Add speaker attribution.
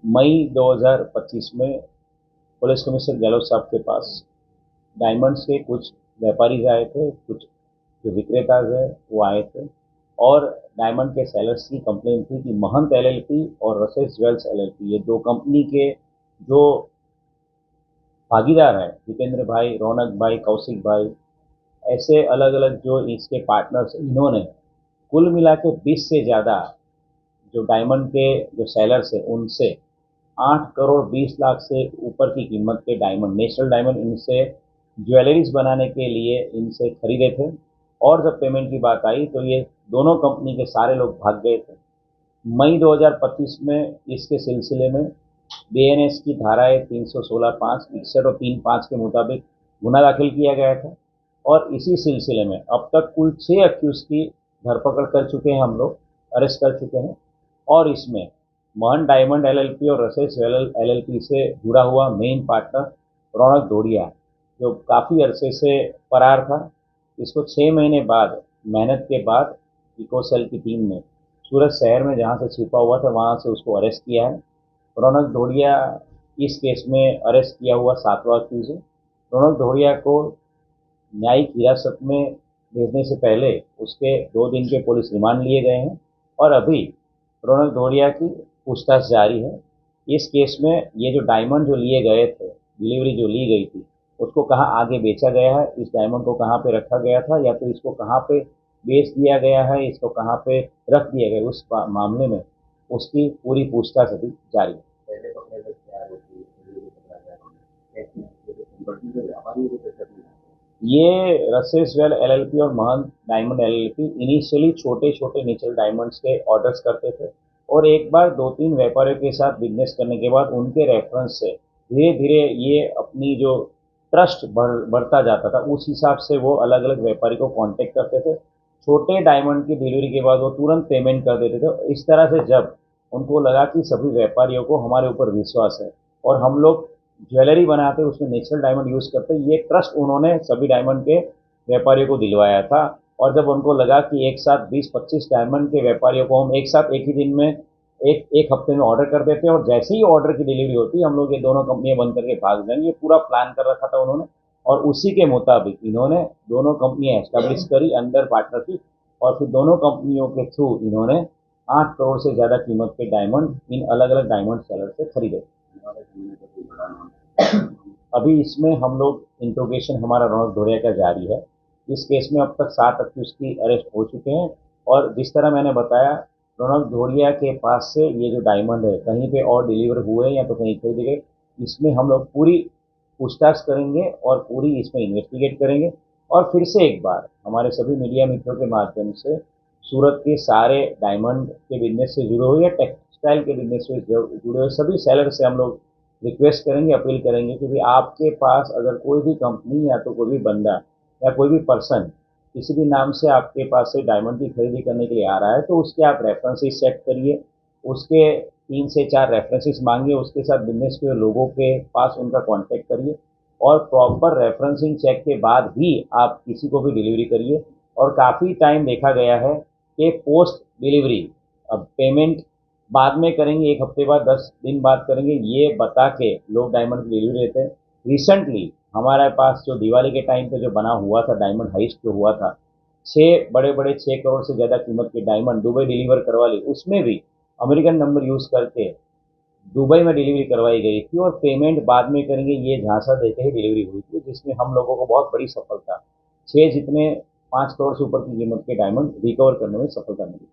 Speaker 1: मई 2025 में police commissioner Gehlot साहब के पास डायमंड्स के कुछ व्यापारी आए थे, कुछ जो विक्रेताज हैं वो आए थे और डायमंड के सेलर्स की कंप्लेंट थी कि महंत एलएलपी और रसेस ज्वेल्स एलएलपी, ये दो कंपनी के जो भागीदार हैं, जितेंद्र भाई, रौनक भाई, कौशिक भाई, ऐसे अलग अलग जो इसके पार्टनर्स, इन्होंने कुल मिला के 20 से ज़्यादा जो डायमंड के जो सेलर्स हैं उनसे 8 करोड़ 20 लाख से ऊपर की कीमत के डायमंड, नेचुरल डायमंड, इनसे ज्वेलरीज बनाने के लिए इनसे खरीदे थे। और जब पेमेंट की बात आई तो ये दोनों कंपनी के सारे लोग भाग गए थे। मई 2025 में इसके सिलसिले में बीएनएस की धाराएं 316(5), 61 और 3(5) के मुताबिक गुना दाखिल किया गया था। और इसी सिलसिले में अब तक कुल 6 अक्यूज की धरपकड़ कर चुके हैं हम लोग, अरेस्ट कर चुके हैं। और इसमें महन डायमंड एलएलपी और रसेस एलएलपी से जुड़ा हुआ मेन पार्टनर रौनक धोड़िया, जो काफ़ी अरसे से फरार था, इसको 6 महीने बाद मेहनत के बाद इकोसेल की टीम ने सूरत शहर में जहाँ से छिपा हुआ था वहाँ से उसको अरेस्ट किया है। रौनक धोड़िया इस केस में अरेस्ट किया हुआ 7वां अक्यूज है। रौनक धोड़िया को न्यायिक हिरासत में भेजने से पहले उसके 2 दिन के पुलिस रिमांड लिए गए हैं और अभी रौनक धोड़िया की पूछताछ जारी है। इस केस में ये जो डायमंड जो लिए गए थे, डिलीवरी जो ली गई थी, उसको कहाँ आगे बेचा गया है, इस डायमंड को कहाँ पे रखा गया था, या तो इसको कहाँ पे बेच दिया गया है, इसको कहाँ पे रख दिया गया, उस मामले में उसकी पूरी पूछताछ अभी जारी है। ये रसेसवेल एलएलपी और महंत डायमंड एलएलपी इनिशियली छोटे छोटे नेचुरल डायमंड्स के ऑर्डर्स करते थे और एक बार 2-3 व्यापारियों के साथ बिजनेस करने के बाद उनके रेफरेंस से धीरे धीरे ये अपनी जो ट्रस्ट बढ़ता जाता था, उस हिसाब से वो अलग अलग व्यापारी को कांटेक्ट करते थे। छोटे डायमंड की डिलीवरी के बाद वो तुरंत पेमेंट कर देते थे। इस तरह से जब उनको लगा कि सभी व्यापारियों को हमारे ऊपर विश्वास है और हम लोग ज्वेलरी बनाते उसमें नेचुरल डायमंड यूज़ करते, ये ट्रस्ट उन्होंने सभी डायमंड के व्यापारियों को दिलवाया था। और जब उनको लगा कि एक साथ 20-25 डायमंड के व्यापारियों को हम एक साथ एक ही दिन में एक एक हफ्ते में ऑर्डर कर देते हैं और जैसे ही ऑर्डर की डिलीवरी होती हम लोग ये दोनों कंपनियां बंद करके भाग जाएंगे, ये पूरा प्लान कर रखा था उन्होंने। और उसी के मुताबिक इन्होंने दोनों कंपनियां एस्टेब्लिश करी अंडर पार्टनरशिप और फिर दोनों कंपनियों के थ्रू इन्होंने 8 करोड़ से ज़्यादा कीमत के डायमंड इन अलग अलग डायमंड सेलर से खरीदे। अभी इसमें हम लोग इंट्रोगेशन हमारा रौनक धोड़िया का जारी है। इस केस में अब तक 7 अक्यूज की अरेस्ट हो चुके हैं और जिस तरह मैंने बताया, रौनक धोड़िया के पास से ये जो डायमंड है कहीं पे और डिलीवर हुए या तो कहीं खरीदे गए, इसमें हम लोग पूरी पूछताछ करेंगे और पूरी इसमें इन्वेस्टिगेट करेंगे। और फिर से एक बार हमारे सभी मीडिया मित्रों के माध्यम से सूरत के सारे डायमंड के बिजनेस से जुड़े हुए या टेक्सटाइल के बिजनेस से जुड़े हुए सभी सेलर से हम लोग रिक्वेस्ट करेंगे, अपील करेंगे कि भाई आपके पास अगर कोई भी कंपनी या तो कोई भी बंदा या कोई भी पर्सन किसी भी नाम से आपके पास से डायमंड की खरीदी करने के लिए आ रहा है तो उसके आप रेफरेंसेस चेक करिए, उसके 3 से 4 रेफरेंसेस मांगिए, उसके साथ बिजनेस के लोगों के पास उनका कांटेक्ट करिए और प्रॉपर रेफरेंसिंग चेक के बाद ही आप किसी को भी डिलीवरी करिए। और काफ़ी टाइम देखा गया है कि पोस्ट डिलीवरी अब पेमेंट बाद में करेंगे, 1 हफ्ते बाद, 10 दिन बाद करेंगे, ये बता के लोग डायमंड की डिलीवरी देते हैं। रिसेंटली हमारे पास जो दिवाली के टाइम पे जो बना हुआ था डायमंड हाइस्ट जो हुआ था, 6 करोड़ से ज़्यादा कीमत के डायमंड दुबई डिलीवर करवा ली, उसमें भी अमेरिकन नंबर यूज़ करके दुबई में डिलीवरी करवाई गई थी और पेमेंट बाद में करेंगे ये झांसा देके ही डिलीवरी हुई थी, जिसमें हम लोगों को बहुत बड़ी सफलता, 6 जितने 5 करोड़ से ऊपर की कीमत के डायमंड रिकवर करने में सफलता मिली।